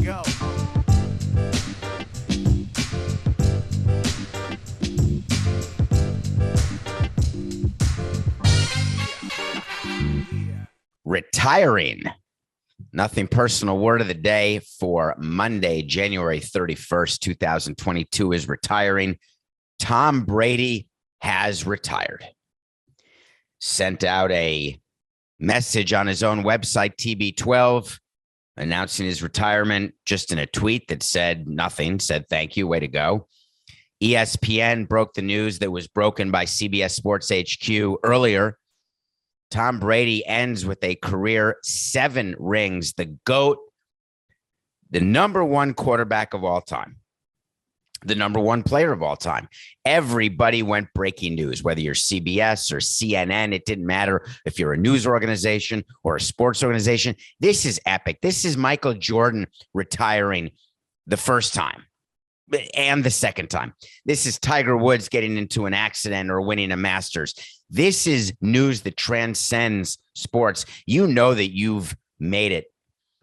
go. Retiring. Nothing personal. Word of the day for Monday, January 31st, 2022 is retiring. Tom Brady has retired. Sent out a message on his own website, TB12, announcing his retirement, just in a tweet that said nothing, said thank you, way to go. ESPN broke the news that was broken by CBS Sports HQ earlier. Tom Brady ends with a career 7 rings, the GOAT, the number one quarterback of all time, the number one player of all time. Everybody went breaking news, whether you're CBS or CNN. It didn't matter if you're a news organization or a sports organization. This is epic. This is Michael Jordan retiring the first time and the second time. This is Tiger Woods getting into an accident or winning a Masters. This is news that transcends sports. You know that you've made it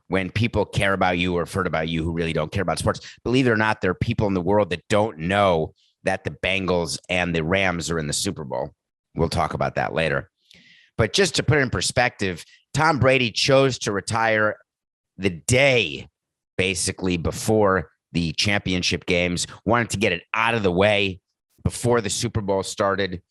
when people care about you or have heard about you who really don't care about sports. Believe it or not, there are people in the world that don't know that the Bengals and the Rams are in the Super Bowl. We'll talk about that later. But just to put it in perspective, Tom Brady chose to retire the day basically before the championship games, wanted to get it out of the way before the Super Bowl started,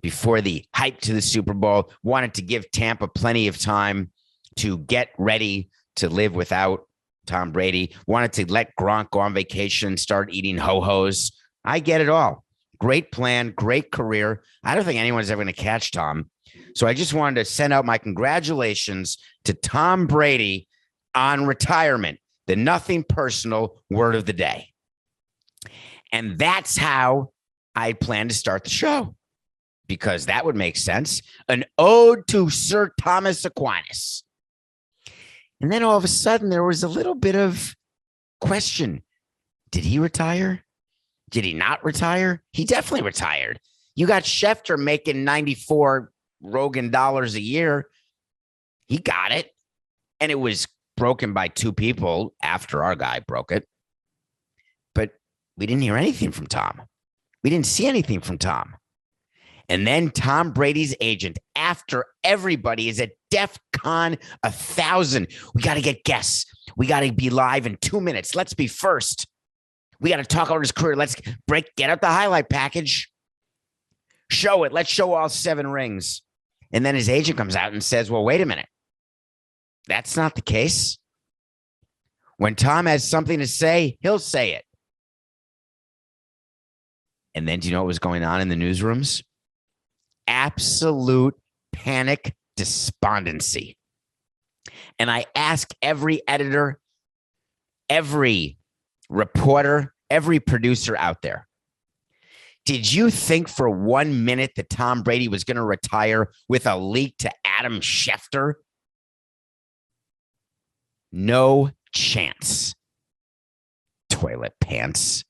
before the hype to the Super Bowl, wanted to give Tampa plenty of time to get ready to live without Tom Brady, wanted to let Gronk go on vacation, start eating ho-hos. I get it all. Great plan, great career. I don't think anyone's ever going to catch Tom. So I just wanted to send out my congratulations to Tom Brady on retirement, the nothing personal word of the day. And that's how I plan to start the show, because that would make sense. An ode to Sir Thomas Aquinas. And then all of a sudden, there was a little bit of question. Did he retire? Did he not retire? He definitely retired. You got Schefter making 94 Rogan dollars a year. He got it. And it was broken by 2 people after our guy broke it. But we didn't hear anything from Tom. We didn't see anything from Tom. And then Tom Brady's agent, after everybody is at DEFCON 1,000, we got to get guests. We got to be live in 2 minutes. Let's be first. We got to talk about his career. Let's get out the highlight package. Show it. Let's show all 7 rings. And then his agent comes out and says, well, wait a minute. That's not the case. When Tom has something to say, he'll say it. And then do you know what was going on in the newsrooms? Absolute panic, despondency. And I ask every editor, every reporter, every producer out there, did you think for 1 minute that Tom Brady was going to retire with a leak to Adam Schefter? No chance. Toilet pants.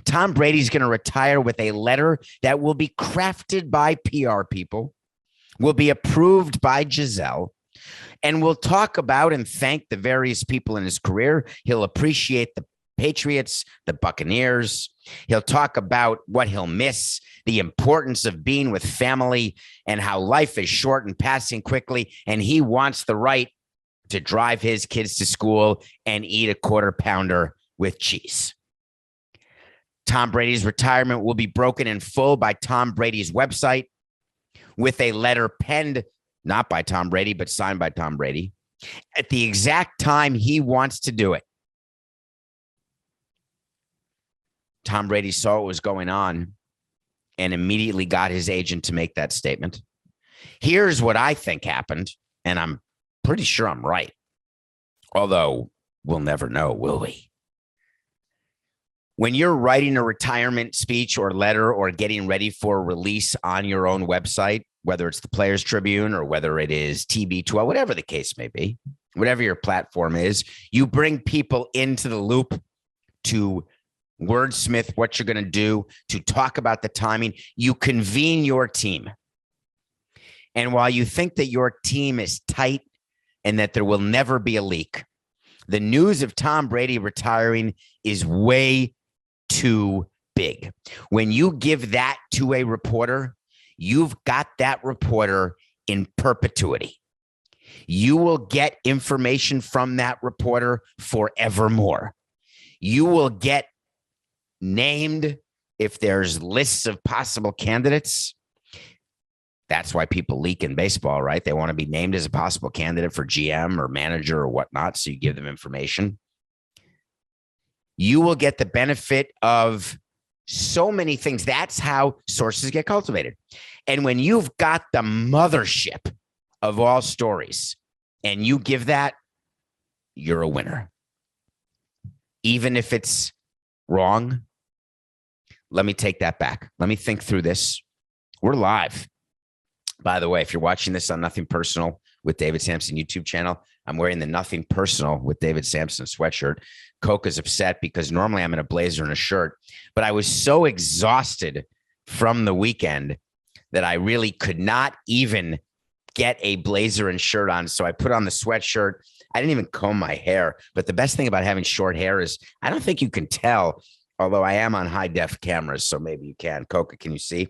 Tom Brady's going to retire with a letter that will be crafted by PR people, will be approved by Giselle, and will talk about and thank the various people in his career. He'll appreciate the Patriots, the Buccaneers. He'll talk about what he'll miss, the importance of being with family, and how life is short and passing quickly, and he wants the right to drive his kids to school and eat a quarter pounder with cheese. Tom Brady's retirement will be broken in full by Tom Brady's website with a letter penned, not by Tom Brady, but signed by Tom Brady at the exact time he wants to do it. Tom Brady saw what was going on and immediately got his agent to make that statement. Here's what I think happened, and I'm pretty sure I'm right. Although we'll never know, will we? When you're writing a retirement speech or letter or getting ready for release on your own website, whether it's the Players Tribune or whether it is TB12, whatever the case may be, whatever your platform is, you bring people into the loop to wordsmith what you're going to do, to talk about the timing. You convene your team. And while you think that your team is tight and that there will never be a leak, The news of Tom Brady retiring is way too big. When you give that to a reporter, you've got that reporter in perpetuity. You will get information from that reporter forevermore. You will get named if there's lists of possible candidates. That's why people leak in baseball, right? They want to be named as a possible candidate for GM or manager or whatnot. So you give them information. You will get the benefit of so many things. That's how sources get cultivated. And when you've got the mothership of all stories and you give that, you're a winner. Even if it's wrong, let me take that back. Let me think through this. We're live. By the way, if you're watching this on Nothing Personal with David Samson YouTube channel, I'm wearing the Nothing Personal with David Samson sweatshirt. Coca's upset because normally I'm in a blazer and a shirt, but I was so exhausted from the weekend that I really could not even get a blazer and shirt on. So I put on the sweatshirt. I didn't even comb my hair. But the best thing about having short hair is I don't think you can tell, although I am on high def cameras. So maybe you can. Coca, can you see?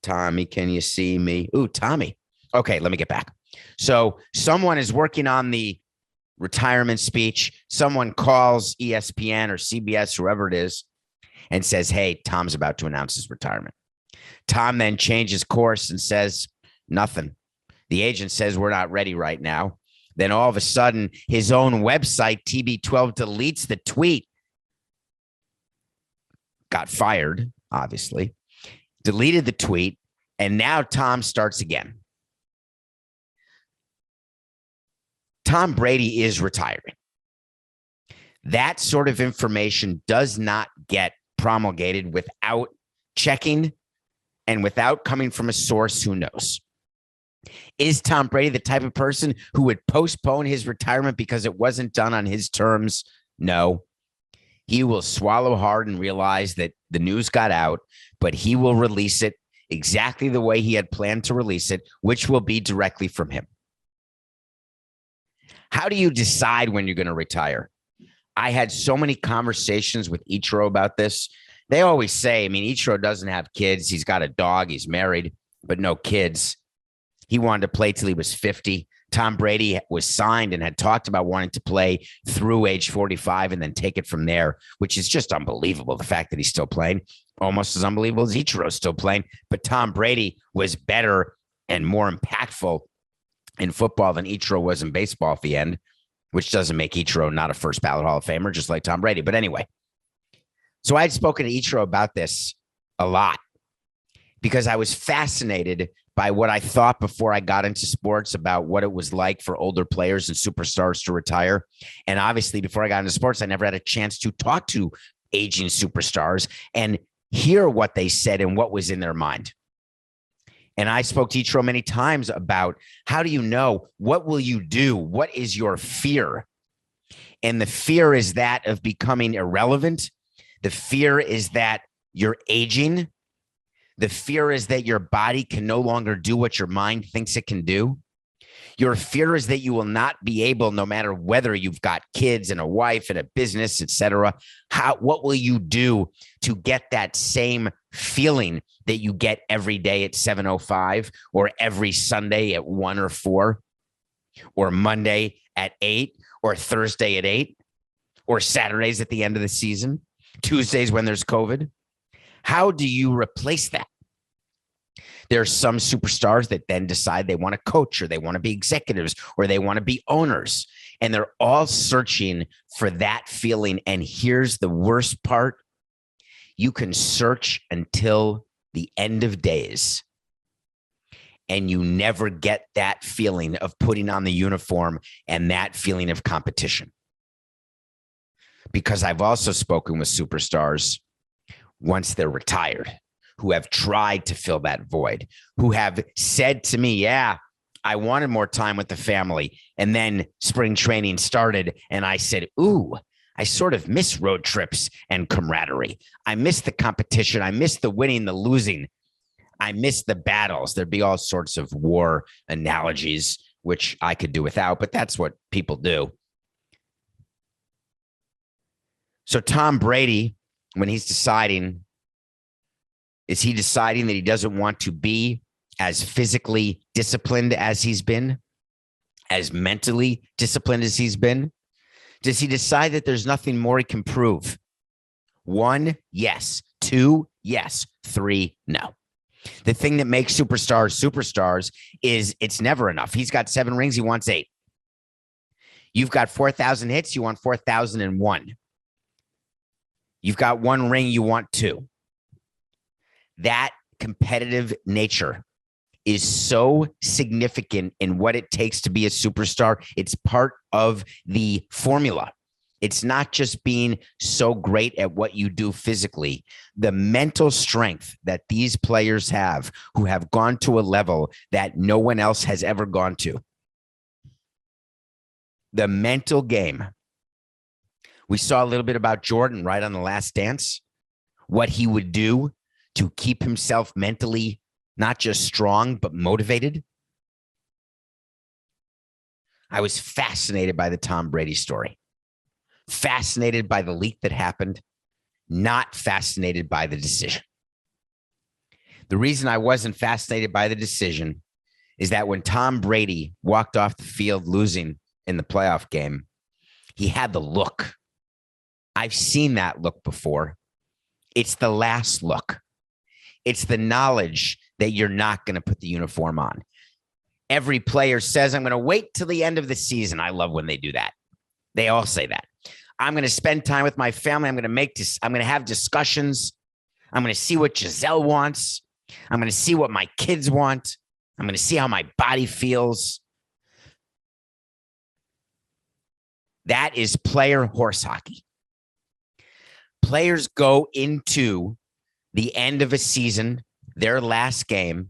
Tommy, can you see me? Ooh, Tommy. Okay, let me get back. So someone is working on the retirement speech. Someone calls ESPN or CBS, whoever it is, and says, hey, Tom's about to announce his retirement. Tom then changes course and says, nothing. The agent says, we're not ready right now. Then all of a sudden, his own website, TB12, deletes the tweet. Got fired, obviously. Deleted the tweet, and now Tom starts again. Tom Brady is retiring. That sort of information does not get promulgated without checking and without coming from a source who knows. Is Tom Brady the type of person who would postpone his retirement because it wasn't done on his terms? No. He will swallow hard and realize that the news got out, but he will release it exactly the way he had planned to release it, which will be directly from him. How do you decide when you're going to retire? I had so many conversations with Ichiro about this. They always say, Ichiro doesn't have kids. He's got a dog. He's married, but no kids. He wanted to play till he was 50. Tom Brady was signed and had talked about wanting to play through age 45 and then take it from there, which is just unbelievable. The fact that he's still playing, almost as unbelievable as Ichiro's still playing. But Tom Brady was better and more impactful in football than Ichiro was in baseball at the end, which doesn't make Ichiro not a first ballot Hall of Famer, just like Tom Brady. But anyway, so I had spoken to Ichiro about this a lot because I was fascinated by what I thought before I got into sports about what it was like for older players and superstars to retire. And obviously, before I got into sports, I never had a chance to talk to aging superstars and hear what they said and what was in their mind. And I spoke to Ichiro many times about how do you know? What will you do? What is your fear? And the fear is that of becoming irrelevant. The fear is that you're aging. The fear is that your body can no longer do what your mind thinks it can do. Your fear is that you will not be able, no matter whether you've got kids and a wife and a business, etc. What will you do to get that same feeling that you get every day at 7:05 or every Sunday at 1 or 4 or Monday at 8 or Thursday at 8 or Saturdays at the end of the season, Tuesdays when there's COVID? How do you replace that? There are some superstars that then decide they want to coach or they want to be executives or they want to be owners. And they're all searching for that feeling. And here's the worst part. You can search until the end of days and you never get that feeling of putting on the uniform and that feeling of competition. Because I've also spoken with superstars once they're retired, who have tried to fill that void, who have said to me, yeah, I wanted more time with the family. And then spring training started and I said, ooh, I sort of miss road trips and camaraderie. I miss the competition. I miss the winning, the losing. I miss the battles. There'd be all sorts of war analogies, which I could do without, but that's what people do. So Tom Brady, when he's deciding, is he deciding that he doesn't want to be as physically disciplined as he's been, as mentally disciplined as he's been? Does he decide that there's nothing more he can prove? 1, yes. 2, yes. 3, no. The thing that makes superstars is it's never enough. He's got 7 rings. He wants 8. You've got 4,000 hits. You want 4,001. You've got 1 ring. You want 2. That competitive nature is so significant in what it takes to be a superstar. It's part of the formula. It's not just being so great at what you do physically. The mental strength that these players have who have gone to a level that no one else has ever gone to. The mental game. We saw a little bit about Jordan right on The Last Dance, what he would do to keep himself mentally not just strong, but motivated. I was fascinated by the Tom Brady story. Fascinated by the leak that happened, not fascinated by the decision. The reason I wasn't fascinated by the decision is that when Tom Brady walked off the field losing in the playoff game, he had the look. I've seen that look before. It's the last look. It's the knowledge that you're not going to put the uniform on. Every player says, I'm going to wait till the end of the season. I love when they do that. They all say that. I'm going to spend time with my family. I'm going to have discussions. I'm going to see what Giselle wants. I'm going to see what my kids want. I'm going to see how my body feels. That is player horse hockey. Players go into the end of a season, their last game,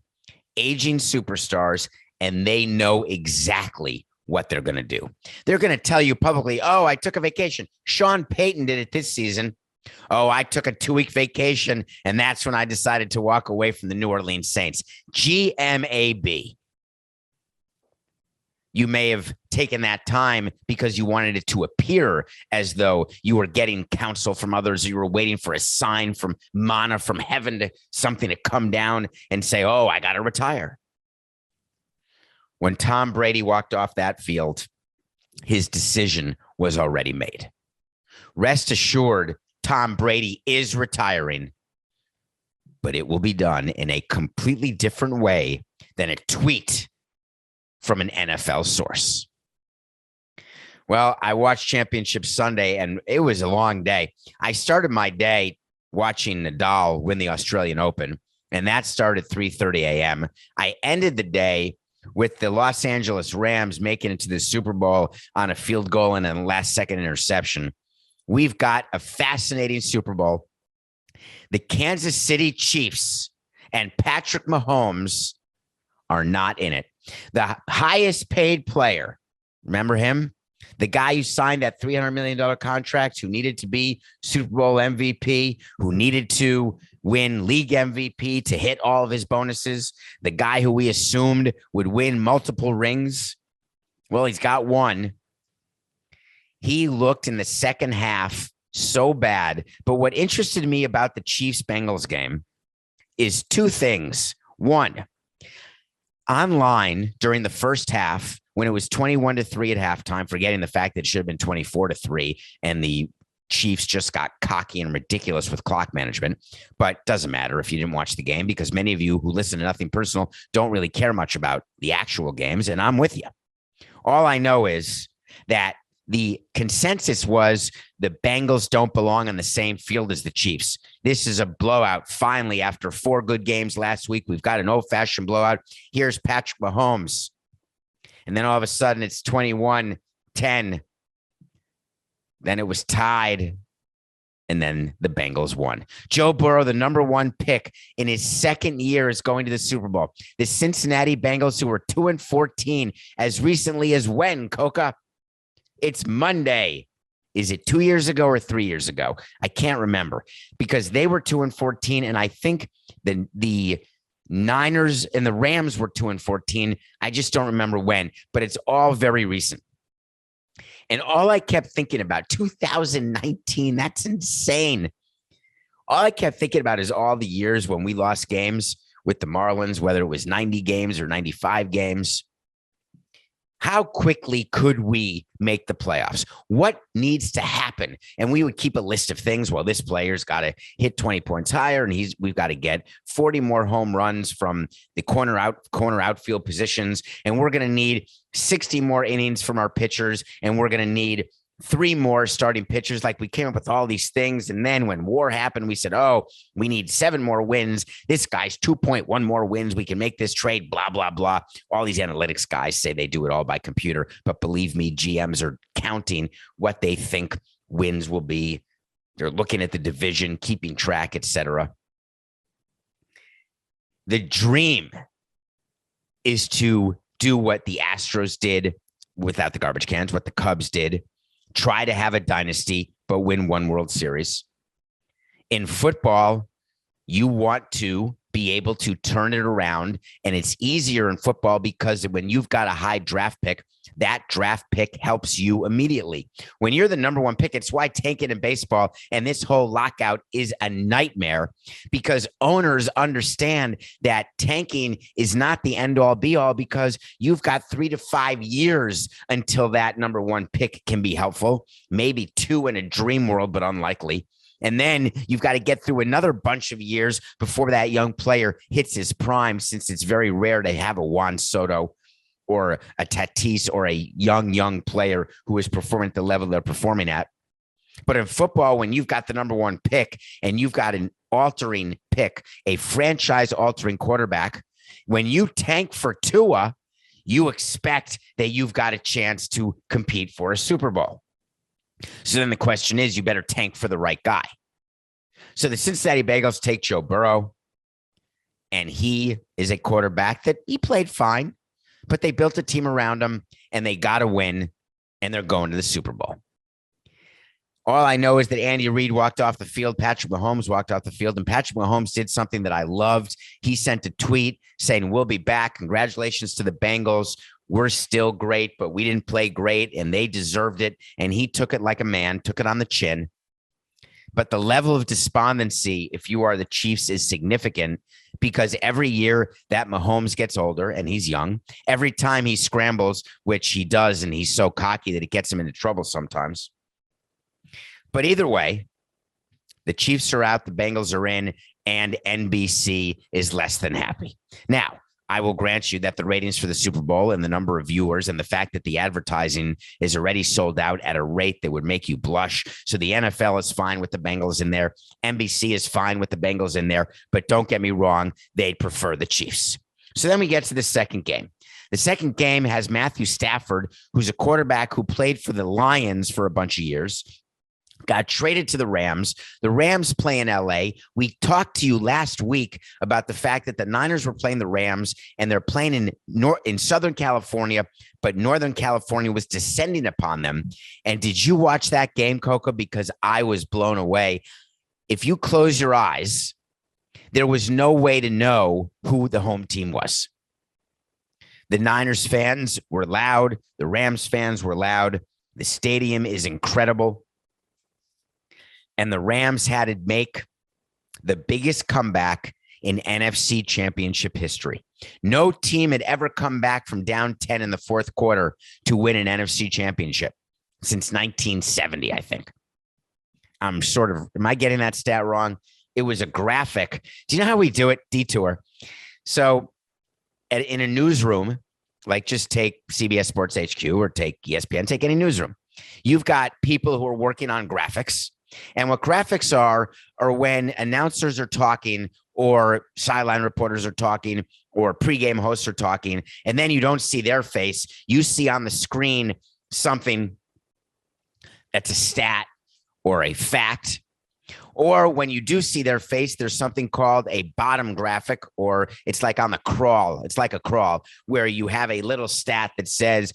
aging superstars, and they know exactly what they're going to do. They're going to tell you publicly, oh, I took a vacation. Sean Payton did it this season. Oh, I took a 2-week vacation, and that's when I decided to walk away from the New Orleans Saints. GMAB. You may have taken that time because you wanted it to appear as though you were getting counsel from others. You were waiting for a sign from manna from heaven, something to come down and say, oh, I got to retire. When Tom Brady walked off that field, his decision was already made. Rest assured, Tom Brady is retiring, but it will be done in a completely different way than a tweet from an NFL source. Well, I watched Championship Sunday, and it was a long day. I started my day watching Nadal win the Australian Open, and that started at 3:30 a.m. I ended the day with the Los Angeles Rams making it to the Super Bowl on a field goal and a last-second interception. We've got a fascinating Super Bowl. The Kansas City Chiefs and Patrick Mahomes are not in it. The highest paid player, remember him? The guy who signed that $300 million contract, who needed to be Super Bowl MVP, who needed to win league MVP to hit all of his bonuses, the guy who we assumed would win multiple rings. Well, he's got one. He looked in the second half so bad. But what interested me about the Chiefs-Bengals game is 2 things. One, online during the first half, when it was 21-3 at halftime, forgetting the fact that it should have been 24-3, and the Chiefs just got cocky and ridiculous with clock management. But doesn't matter if you didn't watch the game, because many of you who listen to Nothing Personal don't really care much about the actual games, and I'm with you. All I know is that the consensus was the Bengals don't belong on the same field as the Chiefs. This is a blowout. Finally, after 4 good games last week, we've got an old-fashioned blowout. Here's Patrick Mahomes. And then all of a sudden, it's 21-10. Then it was tied. And then the Bengals won. Joe Burrow, the number 1 pick in his second year, is going to the Super Bowl. The Cincinnati Bengals, who were 2-14 as recently as when, Coca? It's Monday. Is it 2 years ago or 3 years ago? I can't remember, because they were 2-14, and I think the Niners and the Rams were 2-14. I just don't remember when, but it's all very recent. And all I kept thinking about, 2019, that's insane. All I kept thinking about is all the years when we lost games with the Marlins, whether it was 90 games or 95 games. How quickly could we make the playoffs? What needs to happen? And we would keep a list of things. Well, this player's got to hit 20 points higher, and we've got to get 40 more home runs from the corner outfield positions, and we're going to need 60 more innings from our pitchers, and we're going to need 3 more starting pitchers. Like, we came up with all these things. And then when war happened, we said, oh, we need 7 more wins. This guy's 2.1 more wins. We can make this trade, blah, blah, blah. All these analytics guys say they do it all by computer. But believe me, GMs are counting what they think wins will be. They're looking at the division, keeping track, etc. The dream is to do what the Astros did without the garbage cans, what the Cubs did. Try to have a dynasty, but win 1 World Series. In football, you want to be able to turn it around, and it's easier in football because when you've got a high draft pick, that draft pick helps you immediately. When you're the number 1 pick, it's why tanking in baseball and this whole lockout is a nightmare, because owners understand that tanking is not the end all be all, because you've got 3 to 5 years until that number 1 pick can be helpful, maybe 2 in a dream world, but unlikely. And then you've got to get through another bunch of years before that young player hits his prime, since it's very rare to have a Juan Soto or a Tatis or a young player who is performing at the level they're performing at. But in football, when you've got the number 1 pick and you've got an altering pick, a franchise-altering quarterback, when you tank for Tua, you expect that you've got a chance to compete for a Super Bowl. So then the question is, you better tank for the right guy. So the Cincinnati Bengals take Joe Burrow, and he is a quarterback that he played fine, but they built a team around him, and they got to win, and they're going to the Super Bowl. All I know is that Andy Reid walked off the field, Patrick Mahomes walked off the field, and Patrick Mahomes did something that I loved. He sent a tweet saying, "We'll be back. Congratulations to the Bengals. We're still great, but we didn't play great, and they deserved it." And he took it like a man, took it on the chin. But the level of despondency, if you are the Chiefs, is significant, because every year that Mahomes gets older, and he's young, every time he scrambles, which he does, and he's so cocky that it gets him into trouble sometimes. But either way, the Chiefs are out, the Bengals are in, and NBC is less than happy. Now, I will grant you that the ratings for the Super Bowl and the number of viewers and the fact that the advertising is already sold out at a rate that would make you blush. So the NFL is fine with the Bengals in there. NBC is fine with the Bengals in there. But don't get me wrong, they'd prefer the Chiefs. So then we get to the second game. The second game has Matthew Stafford, who's a quarterback who played for the Lions for a bunch of years, got traded to the Rams. The Rams play in LA. We talked to you last week about the fact that the Niners were playing the Rams, and they're playing in Southern California, but Northern California was descending upon them. And did you watch that game, Coco? Because I was blown away. If you close your eyes, there was no way to know who the home team was. The Niners fans were loud. The Rams fans were loud. The stadium is incredible. And the Rams had to make the biggest comeback in NFC championship history. No team had ever come back from down 10 in the fourth quarter to win an NFC championship since 1970, I think. Am I getting that stat wrong? It was a graphic. Do you know how we do it? Detour. So in a newsroom, like just take CBS Sports HQ or take ESPN, take any newsroom. You've got people who are working on graphics. And what graphics are when announcers are talking or sideline reporters are talking or pregame hosts are talking, and then you don't see their face. You see on the screen something that's a stat or a fact. Or when you do see their face, there's something called a bottom graphic, or it's like on the crawl. It's like a crawl where you have a little stat that says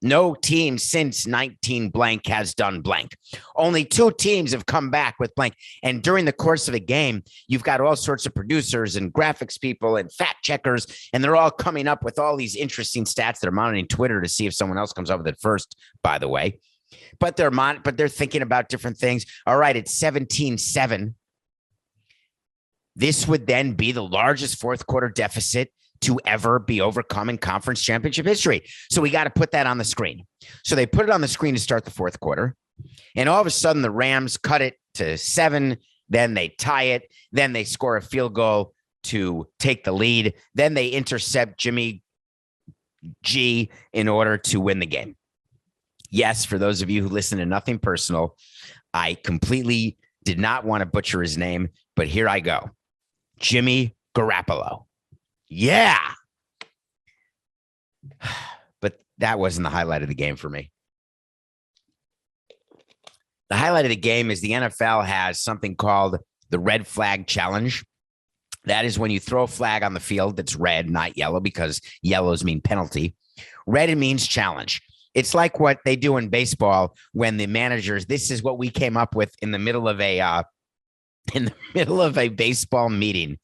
no team since 19 blank has done blank. Only 2 teams have come back with blank. And during the course of a game, you've got all sorts of producers and graphics people and fact checkers, and they're all coming up with all these interesting stats that are monitoring Twitter to see if someone else comes up with it first, by the way. But they're thinking about different things. All right, it's 17-7. This would then be the largest fourth quarter deficit to ever be overcome in conference championship history. So we got to put that on the screen. So they put it on the screen to start the fourth quarter. And all of a sudden, the Rams cut it to 7. Then they tie it. Then they score a field goal to take the lead. Then they intercept Jimmy G in order to win the game. Yes, for those of you who listen to Nothing Personal, I completely did not want to butcher his name, but here I go. Jimmy Garoppolo. Yeah. But that wasn't the highlight of the game for me. The highlight of the game is the NFL has something called the red flag challenge. That is when you throw a flag on the field that's red, not yellow, because yellows mean penalty. Red means challenge. It's like what they do in baseball when the managers, this is what we came up with in the middle of a baseball meeting.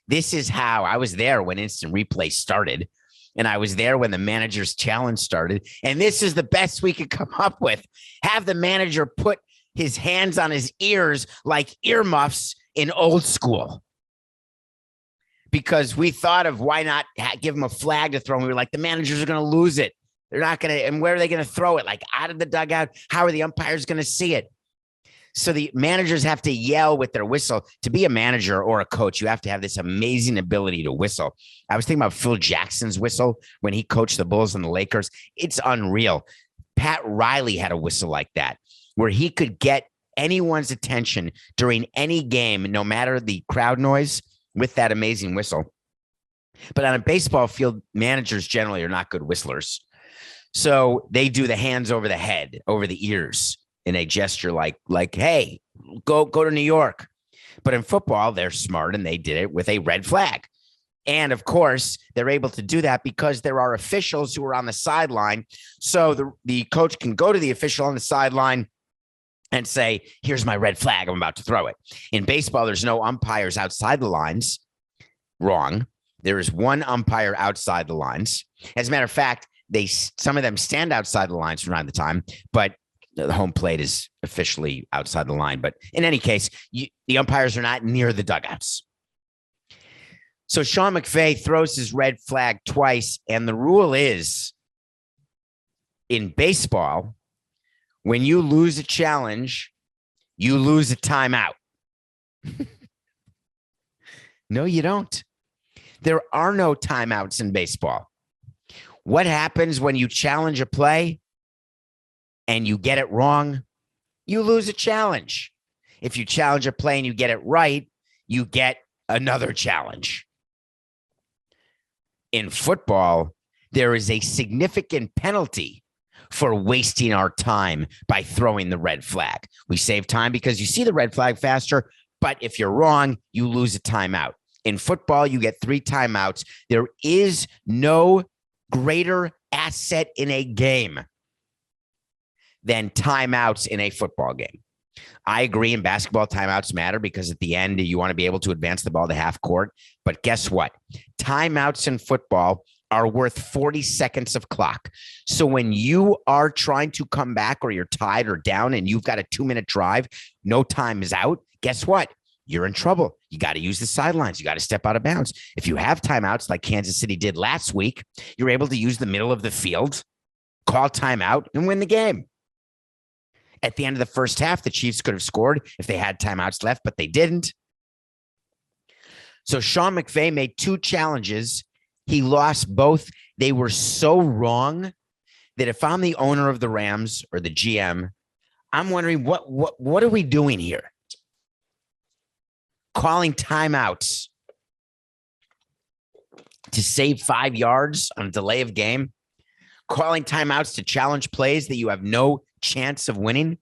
This is how I was there when instant replay started. And I was there when the manager's challenge started. And this is the best we could come up with. Have the manager put his hands on his ears like earmuffs in old school. Because we thought of why not give him a flag to throw. And we were like, the managers are going to lose it. They're not going to. And where are they going to throw it? Like out of the dugout? How are the umpires going to see it? So the managers have to yell with their whistle. To be a manager or a coach, you have to have this amazing ability to whistle. I was thinking about Phil Jackson's whistle when he coached the Bulls and the Lakers. It's unreal. Pat Riley had a whistle like that, where he could get anyone's attention during any game, no matter the crowd noise, with that amazing whistle. But on a baseball field, managers generally are not good whistlers. So they do the hands over the head, over the ears, in a gesture like, hey, go to New York. But in football, they're smart and they did it with a red flag. And of course, they're able to do that because there are officials who are on the sideline. So the coach can go to the official on the sideline and say, here's my red flag. I'm about to throw it. In baseball, there's no umpires outside the lines. Wrong. There is one umpire outside the lines. As a matter of fact, some of them stand outside the lines from time to time, but the home plate is officially outside the line. But in any case, the umpires are not near the dugouts. So Sean McVay throws his red flag twice. And the rule is, in baseball, when you lose a challenge, you lose a timeout. No, you don't. There are no timeouts in baseball. What happens when you challenge a play and you get it wrong? You lose a challenge. If you challenge a play and you get it right, you get another challenge. In football, there is a significant penalty for wasting our time by throwing the red flag. We save time because you see the red flag faster, but if you're wrong, you lose a timeout. In football, you get 3 timeouts. There is no greater asset in a game than timeouts in a football game. I agree in basketball, timeouts matter because at the end, you want to be able to advance the ball to half court. But guess what? Timeouts in football are worth 40 seconds of clock. So when you are trying to come back or you're tied or down and you've got a 2-minute drive, no time is out, guess what? You're in trouble. You got to use the sidelines. You got to step out of bounds. If you have timeouts like Kansas City did last week, you're able to use the middle of the field, call timeout, and win the game. At the end of the first half, the Chiefs could have scored if they had timeouts left, but they didn't. So Sean McVay made 2 challenges. He lost both. They were so wrong that if I'm the owner of the Rams or the GM, I'm wondering what are we doing here? Calling timeouts to save 5 yards on a delay of game, calling timeouts to challenge plays that you have no chance of winning.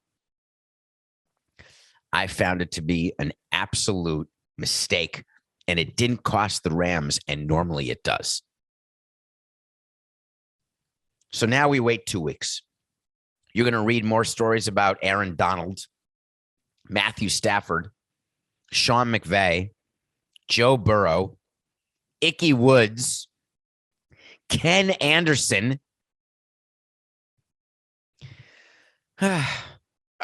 I found it to be an absolute mistake, and it didn't cost the Rams, and normally it does. So now we wait 2 weeks. You're going to read more stories about Aaron Donald, Matthew Stafford, Sean McVay, Joe Burrow, Ickey Woods, Ken Anderson. All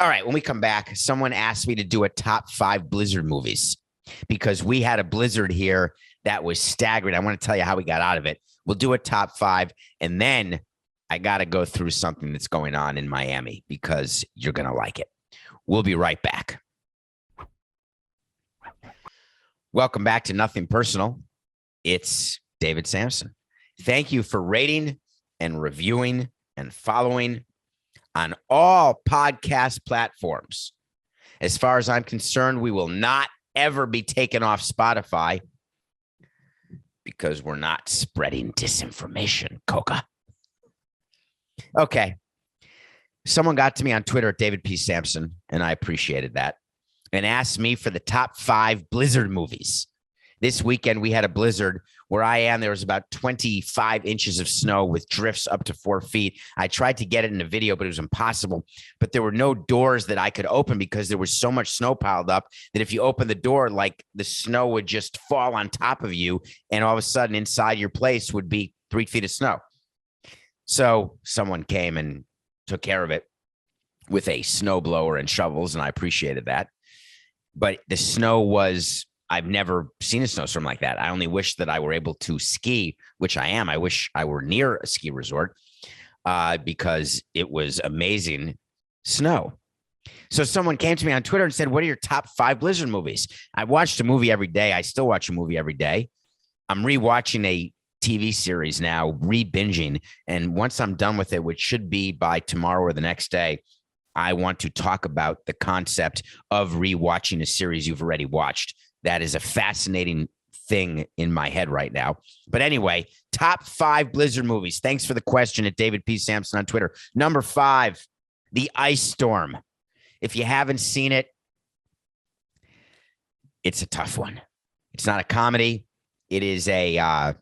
right. When we come back, someone asked me to do a top 5 Blizzard movies because we had a blizzard here that was staggering. I want to tell you how we got out of it. We'll do a top 5, and then I got to go through something that's going on in Miami because you're going to like it. We'll be right back. Welcome back to Nothing Personal. It's David Samson. Thank you for rating and reviewing and following on all podcast platforms. As far as I'm concerned, we will not ever be taken off Spotify because we're not spreading disinformation, Coca. Okay. Someone got to me on Twitter at David P. Samson, and I appreciated that, and asked me for the top 5 Blizzard movies. This weekend, we had a blizzard where I am. There was about 25 inches of snow with drifts up to 4 feet. I tried to get it in a video, but it was impossible. But there were no doors that I could open because there was so much snow piled up that if you open the door, like the snow would just fall on top of you. And all of a sudden inside your place would be 3 feet of snow. So someone came and took care of it with a snowblower and shovels, and I appreciated that. But the snow was, I've never seen a snowstorm like that. I only wish that I were able to ski, which I am. I wish I were near a ski resort because it was amazing snow. So someone came to me on Twitter and said, what are your top 5 Blizzard movies? I watched a movie every day. I still watch a movie every day. I'm rewatching a TV series now, re-binging. And once I'm done with it, which should be by tomorrow or the next day, I want to talk about the concept of rewatching a series you've already watched. That is a fascinating thing in my head right now. But anyway, top 5 Blizzard movies. Thanks for the question at David P. Samson on Twitter. Number 5, The Ice Storm. If you haven't seen it, it's a tough one. It's not a comedy. It is it's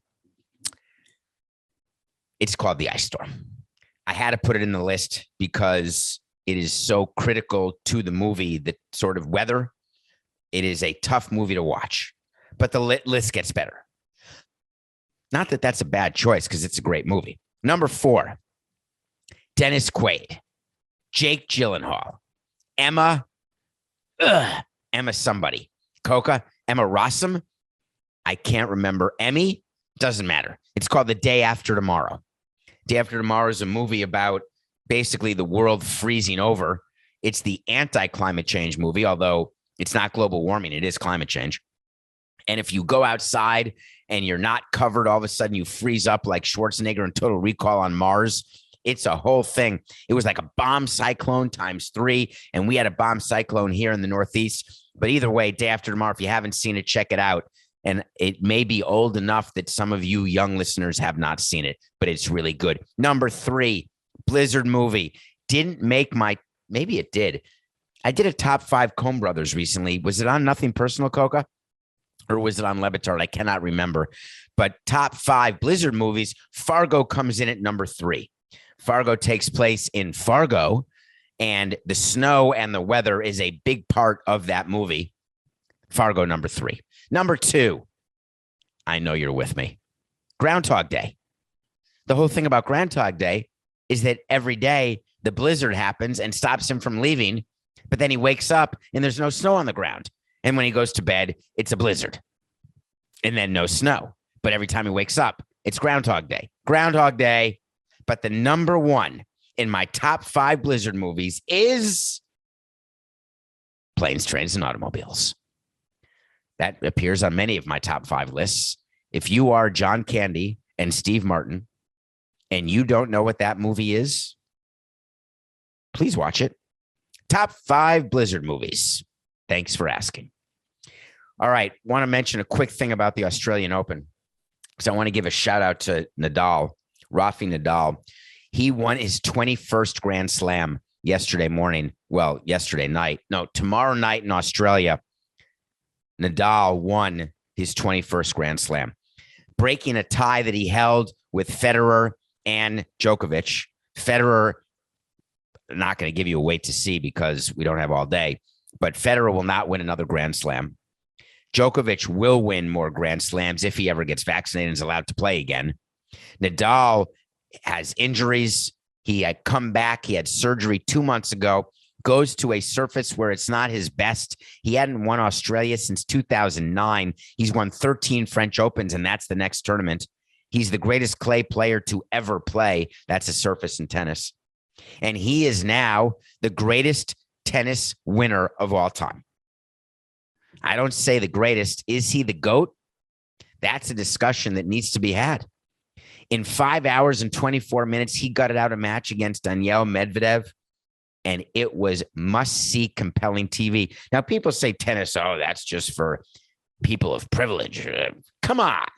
called The Ice Storm. I had to put it in the list because it is so critical to the movie, the sort of weather. It is a tough movie to watch, but the list gets better. Not that that's a bad choice because it's a great movie. Number 4, Dennis Quaid, Jake Gyllenhaal, Emma somebody, Coca, Emma Rossum. I can't remember. Emmy, doesn't matter. It's called The Day After Tomorrow. Day After Tomorrow is a movie about basically the world freezing over. It's the anti-climate change movie, although it's not global warming. It is climate change. And if you go outside and you're not covered, all of a sudden you freeze up like Schwarzenegger in Total Recall on Mars. It's a whole thing. It was like a bomb cyclone times 3. And we had a bomb cyclone here in the Northeast. But either way, Day After Tomorrow, if you haven't seen it, check it out. And it may be old enough that some of you young listeners have not seen it, but it's really good. Number 3, Blizzard movie. Didn't make maybe it did. I did a top 5 Coen Brothers recently. Was it on Nothing Personal, Coca? Or was it on Levitard? I cannot remember. But top 5 Blizzard movies, Fargo comes in at number 3. Fargo takes place in Fargo, and the snow and the weather is a big part of that movie. Fargo, number 3. Number 2, I know you're with me. Groundhog Day. The whole thing about Groundhog Day is that every day the blizzard happens and stops him from leaving, but then he wakes up and there's no snow on the ground. And when he goes to bed, it's a blizzard and then no snow. But every time he wakes up, it's Groundhog Day. Groundhog Day. But the number 1 in my top 5 Blizzard movies is Planes, Trains, and Automobiles. That appears on many of my top 5 lists. If you are John Candy and Steve Martin and you don't know what that movie is, please watch it. Top 5 Blizzard movies. Thanks for asking. All right. Want to mention a quick thing about the Australian Open because I want to give a shout out to Nadal, Rafa Nadal. He won his 21st Grand Slam yesterday morning. Well, yesterday night. No, tomorrow night in Australia. Nadal won his 21st Grand Slam, breaking a tie that he held with Federer and Djokovic. Federer, not going to give you a wait to see because we don't have all day, but Federer will not win another Grand Slam. Djokovic will win more Grand Slams if he ever gets vaccinated and is allowed to play again. Nadal has injuries. He had come back. He had surgery 2 months ago, goes to a surface where it's not his best. He hadn't won Australia since 2009. He's won 13 French Opens, and that's the next tournament. He's the greatest clay player to ever play. That's a surface in tennis. And he is now the greatest tennis winner of all time. I don't say the greatest. Is he the GOAT? That's a discussion that needs to be had. In 5 hours and 24 minutes, he gutted out a match against Daniil Medvedev, and it was must-see, compelling TV. Now, people say tennis, oh, that's just for people of privilege. Come on.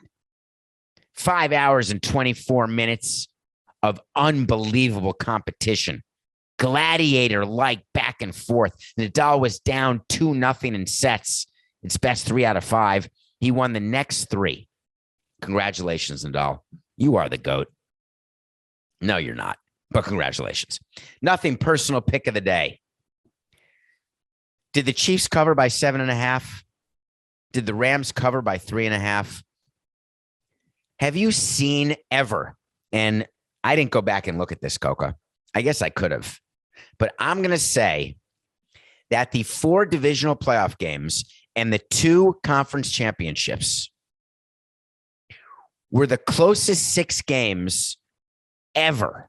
5 hours and 24 minutes of unbelievable competition. Gladiator-like back and forth. Nadal was down 2-0 in sets. It's best 3 out of 5. He won the next 3. Congratulations, Nadal. You are the GOAT. No, you're not, but congratulations. Nothing personal pick of the day. Did the Chiefs cover by 7.5? Did the Rams cover by 3.5? Have you seen ever, and I didn't go back and look at this, Coca. I guess I could have, but I'm going to say that the 4 divisional playoff games and the 2 conference championships were the closest 6 games ever.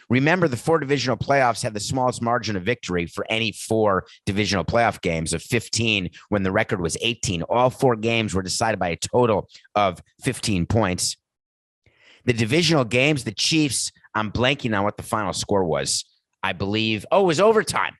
Remember, the 4 divisional playoffs had the smallest margin of victory for any 4 divisional playoff games of 15 when the record was 18. All 4 games were decided by a total of 15 points. The divisional games, the Chiefs, I'm blanking on what the final score was. I believe, it was overtime.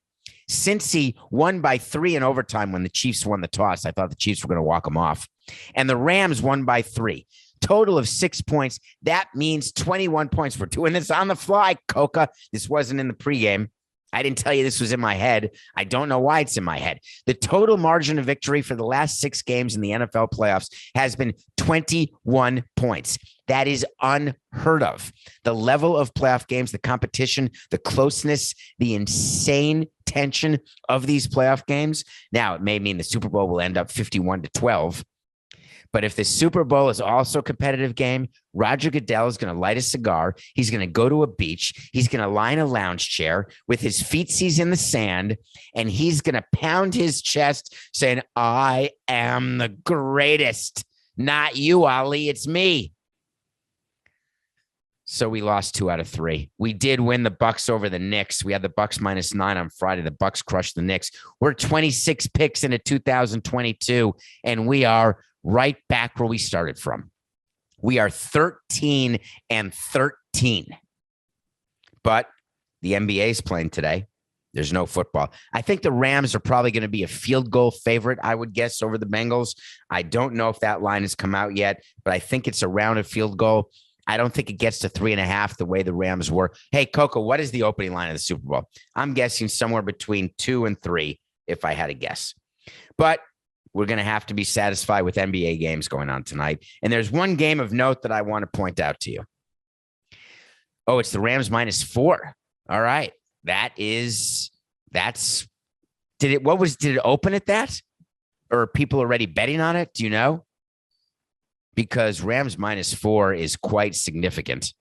Cincy won by 3 in overtime when the Chiefs won the toss. I thought the Chiefs were going to walk them off. And the Rams won by 3. Total of 6 points. That means 21 points. We're doing this on the fly, Coca. This wasn't in the pregame. I didn't tell you this was in my head. I don't know why it's in my head. The total margin of victory for the last 6 games in the NFL playoffs has been 21 points. That is unheard of. The level of playoff games, the competition, the closeness, the insane tension of these playoff games. Now, it may mean the Super Bowl will end up 51-12. But if the Super Bowl is also a competitive game, Roger Goodell is going to light a cigar. He's going to go to a beach. He's going to lie in a lounge chair with his feetsies in the sand, and he's going to pound his chest saying, I am the greatest. Not you, Ali. It's me. So we lost 2 out of 3. We did win the Bucks over the Knicks. We had the Bucks -9 on Friday. The Bucks crushed the Knicks. We're 26 picks into 2022, and we are right back where we started from. We are 13-13. But the NBA is playing today. There's no football. I think the Rams are probably going to be a field goal favorite, I would guess, over the Bengals. I don't know if that line has come out yet, but I think it's around a field goal. I don't think it gets to 3.5 the way the Rams were. Hey, Coco, what is the opening line of the Super Bowl? I'm guessing somewhere between 2 and 3, if I had to guess. But we're going to have to be satisfied with NBA games going on tonight. And there's one game of note that I want to point out to you. Oh, it's the Rams -4. All right. Did it open at that? Or are people already betting on it? Do you know? Because Rams -4 is quite significant.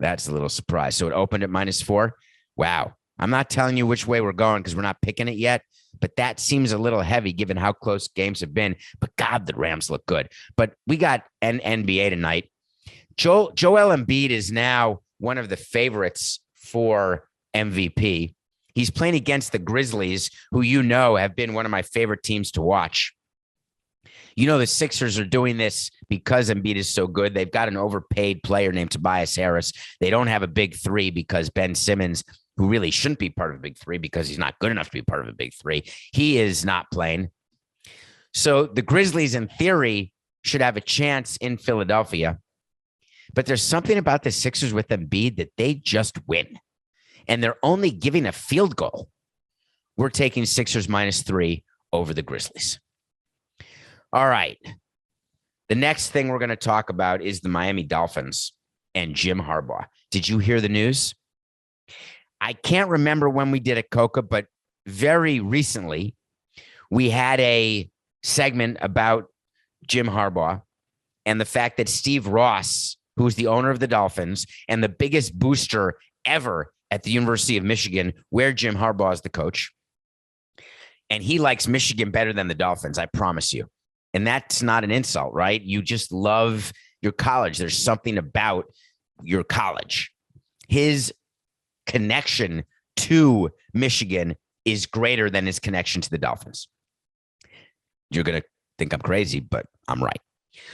That's a little surprise. So it opened at -4. Wow. I'm not telling you which way we're going because we're not picking it yet, but that seems a little heavy given how close games have been. But God, the Rams look good. But we got an NBA tonight. Joel Embiid is now one of the favorites for MVP. He's playing against the Grizzlies, who have been one of my favorite teams to watch. The Sixers are doing this because Embiid is so good. They've got an overpaid player named Tobias Harris. They don't have a big 3 because Ben Simmons, who really shouldn't be part of a big 3 because he's not good enough to be part of a big 3, he is not playing. So the Grizzlies, in theory, should have a chance in Philadelphia. But there's something about the Sixers with Embiid that they just win. And they're only giving a field goal. We're taking Sixers -3 over the Grizzlies. All right. The next thing we're going to talk about is the Miami Dolphins and Jim Harbaugh. Did you hear the news? I can't remember when we did it, Coca, but very recently we had a segment about Jim Harbaugh and the fact that Steve Ross, who's the owner of the Dolphins and the biggest booster ever at the University of Michigan, where Jim Harbaugh is the coach. And he likes Michigan better than the Dolphins, I promise you. And that's not an insult, right? You just love your college. There's something about your college. His connection to Michigan is greater than his connection to the Dolphins. You're going to think I'm crazy, but I'm right.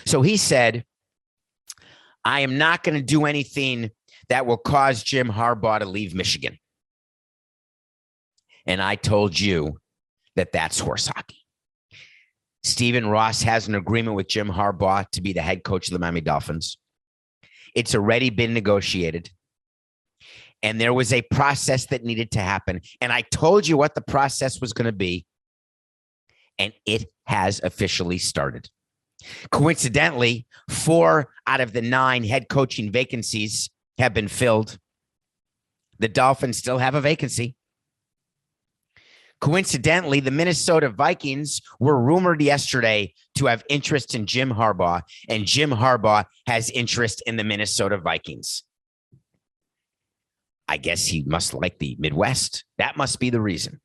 So he said, I am not going to do anything that will cause Jim Harbaugh to leave Michigan. And I told you that that's horse hockey. Stephen Ross has an agreement with Jim Harbaugh to be the head coach of the Miami Dolphins. It's already been negotiated. And there was a process that needed to happen. And I told you what the process was going to be. And it has officially started. Coincidentally, 4 out of the 9 head coaching vacancies have been filled. The Dolphins still have a vacancy. Coincidentally, the Minnesota Vikings were rumored yesterday to have interest in Jim Harbaugh, and Jim Harbaugh has interest in the Minnesota Vikings. I guess he must like the Midwest. That must be the reason.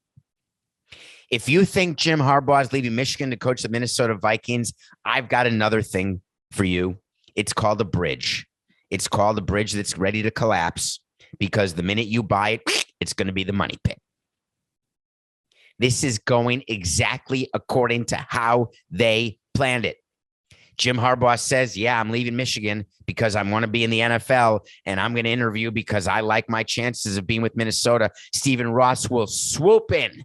If you think Jim Harbaugh is leaving Michigan to coach the Minnesota Vikings, I've got another thing for you. It's called a bridge. It's called a bridge that's ready to collapse because the minute you buy it, it's going to be the money pit. This is going exactly according to how they planned it. Jim Harbaugh says, yeah, I'm leaving Michigan because I want to be in the NFL, and I'm going to interview because I like my chances of being with Minnesota. Stephen Ross will swoop in,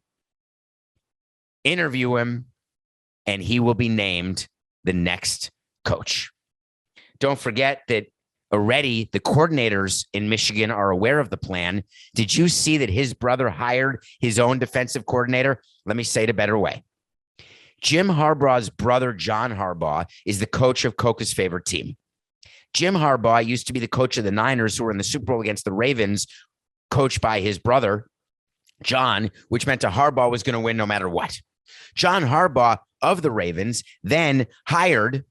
interview him, and he will be named the next coach. Don't forget that already the coordinators in Michigan are aware of the plan. Did you see that his brother hired his own defensive coordinator? Let me say it a better way. Jim Harbaugh's brother, John Harbaugh, is the coach of Coca's favorite team. Jim Harbaugh used to be the coach of the Niners, who were in the Super Bowl against the Ravens, coached by his brother, John, which meant Harbaugh was going to win no matter what. John Harbaugh of the Ravens then hired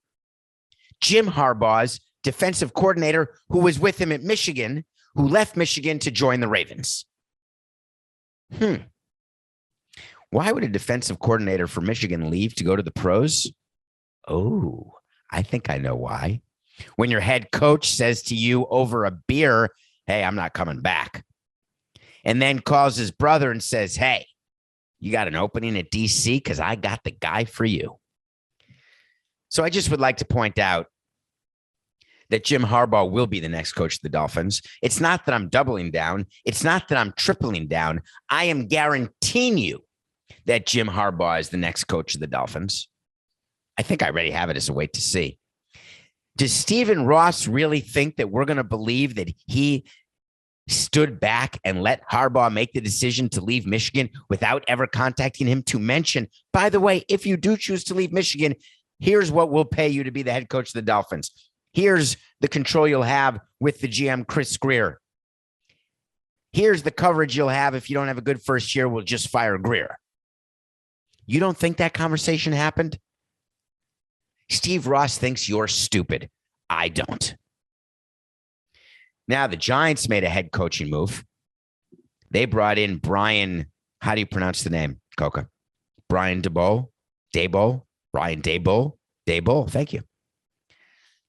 Jim Harbaugh's defensive coordinator, who was with him at Michigan, who left Michigan to join the Ravens. Why would a defensive coordinator for Michigan leave to go to the pros? Oh, I think I know why. When your head coach says to you over a beer, hey, I'm not coming back, and then calls his brother and says, hey, you got an opening at DC? Because I got the guy for you. So I just would like to point out that Jim Harbaugh will be the next coach of the Dolphins. It's not that I'm doubling down. It's not that I'm tripling down. I am guaranteeing you that Jim Harbaugh is the next coach of the Dolphins. I think I already have it as a wait to see. Does Stephen Ross really think that we're going to believe that he stood back and let Harbaugh make the decision to leave Michigan without ever contacting him to mention, by the way, if you do choose to leave Michigan, here's what we'll pay you to be the head coach of the Dolphins. Here's the control you'll have with the GM, Chris Greer. Here's the coverage you'll have if you don't have a good first year. We'll just fire Greer. You don't think that conversation happened? Steve Ross thinks you're stupid. I don't. Now, the Giants made a head coaching move. They brought in Brian. How do you pronounce the name, Coca? Brian Daboll? Brian Daboll. Thank you.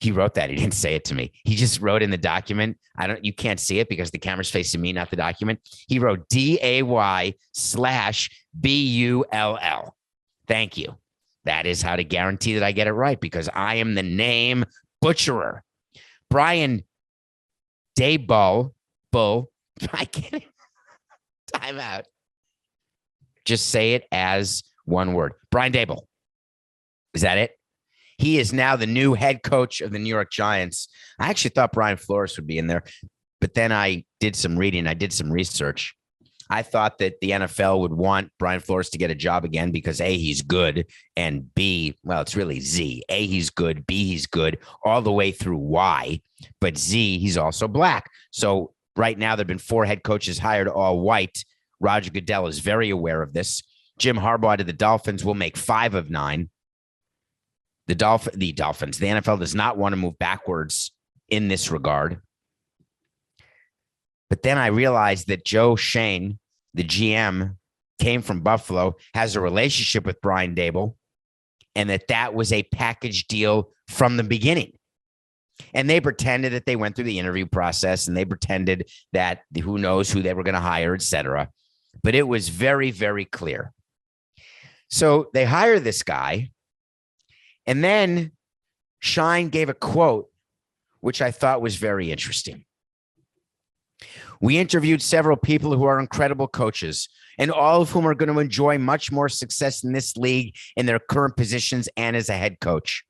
He wrote that. He didn't say it to me. He just wrote in the document. You can't see it because the camera's facing me, not the document. He wrote DAY/BULL. Thank you. That is how to guarantee that I get it right, because I am the name butcherer. Brian Daboll. I can't. Time out. Just say it as one word. Brian Daboll. Is that it? He is now the new head coach of the New York Giants. I actually thought Brian Flores would be in there, but then I did some reading. I did some research. I thought that the NFL would want Brian Flores to get a job again because A, he's good, and B, well, it's really Z. A, he's good. B, he's good all the way through Y. But Z, he's also black. So right now there have been 4 head coaches hired, all white. Roger Goodell is very aware of this. Jim Harbaugh to the Dolphins will make 5 of 9. The Dolphins, the NFL does not want to move backwards in this regard. But then I realized that Joe Schoen, the GM, came from Buffalo, has a relationship with Brian Daboll, and that was a package deal from the beginning. And they pretended that they went through the interview process, and they pretended that who knows who they were going to hire, et cetera. But it was very, very clear. So they hire this guy, and then Shine gave a quote, which I thought was very interesting. We interviewed several people who are incredible coaches, and all of whom are going to enjoy much more success in this league in their current positions and as a head coach.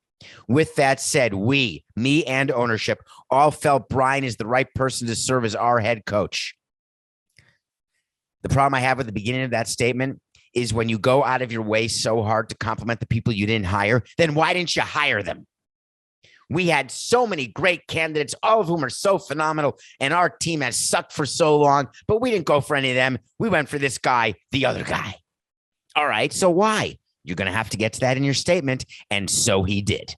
With that said, we, me and ownership, all felt Brian is the right person to serve as our head coach. The problem I have with the beginning of that statement is when you go out of your way so hard to compliment the people you didn't hire, then why didn't you hire them? We had so many great candidates, all of whom are so phenomenal, and our team has sucked for so long, but we didn't go for any of them. We went for this guy, the other guy. All right, so why? You're going to have to get to that in your statement, and so he did.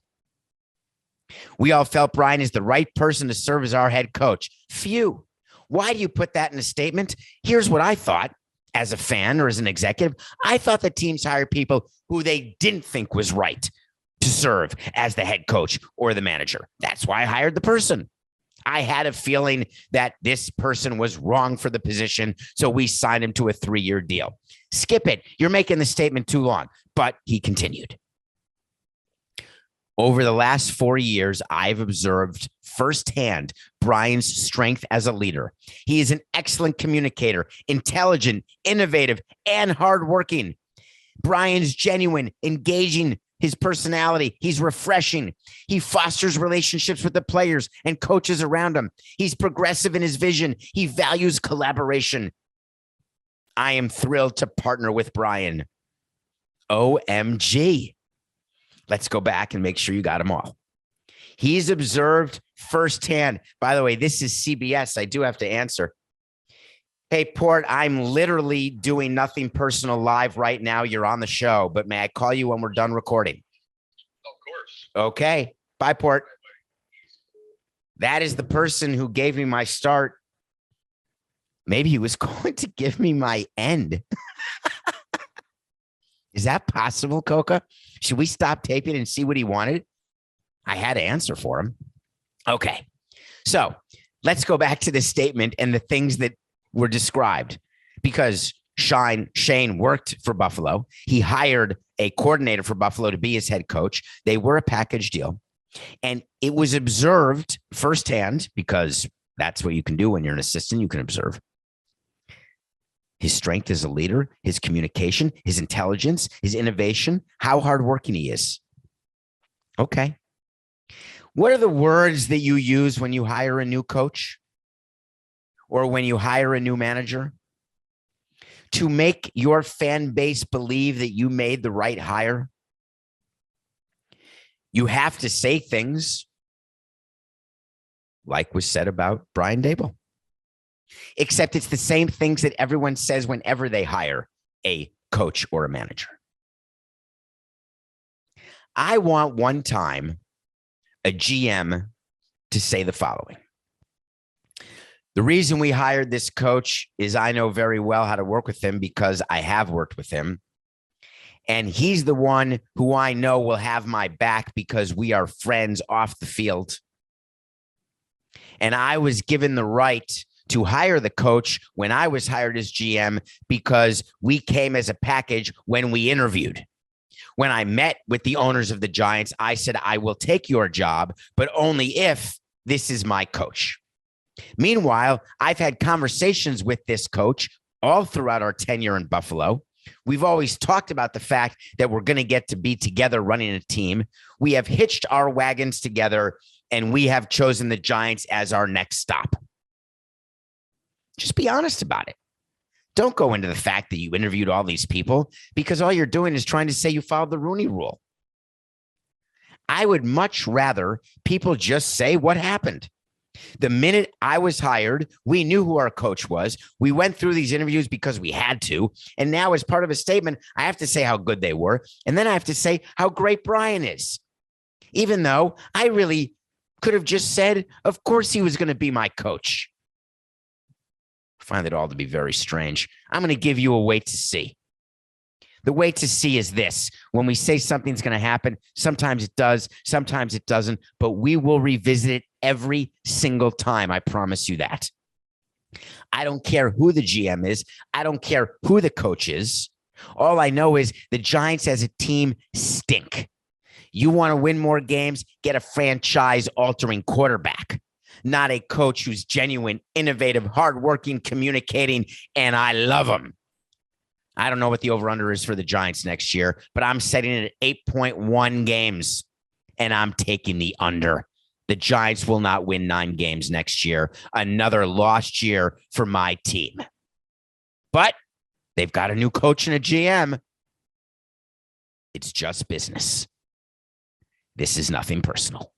We all felt Brian is the right person to serve as our head coach. Phew. Why do you put that in a statement? Here's what I thought as a fan or as an executive. I thought that teams hire people who they didn't think was right to serve as the head coach or the manager. That's why I hired the person. I had a feeling that this person was wrong for the position, so we signed him to a 3-year deal. Skip it. You're making the statement too long. But he continued. Over the last 4 years, I've observed firsthand Brian's strength as a leader. He is an excellent communicator, intelligent, innovative, and hardworking. Brian's genuine, engaging, his personality. He's refreshing. He fosters relationships with the players and coaches around him. He's progressive in his vision. He values collaboration. I am thrilled to partner with Brian. OMG. Let's go back and make sure you got them all. He's observed firsthand. By the way, this is CBS. I do have to answer. Hey, Port, I'm literally doing Nothing Personal live right now. You're on the show, but may I call you when we're done recording? Of course. Okay. Bye, Port. That is the person who gave me my start. Maybe he was going to give me my end. Is that possible, Coca? Should we stop taping and see what he wanted? I had to answer for him. Okay. So let's go back to this statement and the things that were described, because Shane worked for Buffalo. He hired a coordinator for Buffalo to be his head coach. They were a package deal, and it was observed firsthand, because that's what you can do when you're an assistant. You can observe his strength as a leader, his communication, his intelligence, his innovation, how hardworking he is. Okay. What are the words that you use when you hire a new coach or when you hire a new manager? To make your fan base believe that you made the right hire, you have to say things like was said about Brian Daboll. Except it's the same things that everyone says whenever they hire a coach or a manager. I want one time a GM to say the following. The reason we hired this coach is I know very well how to work with him because I have worked with him. And he's the one who I know will have my back because we are friends off the field. And I was given the right to hire the coach when I was hired as GM because we came as a package when we interviewed. When I met with the owners of the Giants, I said, I will take your job, but only if this is my coach. Meanwhile, I've had conversations with this coach all throughout our tenure in Buffalo. We've always talked about the fact that we're going to get to be together running a team. We have hitched our wagons together, and we have chosen the Giants as our next stop. Just be honest about it. Don't go into the fact that you interviewed all these people because all you're doing is trying to say you followed the Rooney Rule. I would much rather people just say what happened. The minute I was hired, we knew who our coach was. We went through these interviews because we had to. And now as part of a statement, I have to say how good they were. And then I have to say how great Brian is. Even though I really could have just said, of course he was going to be my coach. find it all to be very strange. I'm going to give you a wait to see. The wait to see is this. When we say something's going to happen, sometimes it does, sometimes it doesn't, but we will revisit it every single time. I promise you that. I don't care who the GM is. I don't care who the coach is. All I know is the Giants as a team stink. You want to win more games? Get a franchise-altering quarterback, not a coach who's genuine, innovative, hardworking, communicating, and I love him. I don't know what the over-under is for the Giants next year, but I'm setting it at 8.1 games, and I'm taking the under. The Giants will not win 9 games next year. Another lost year for my team. But they've got a new coach and a GM. It's just business. This is nothing personal.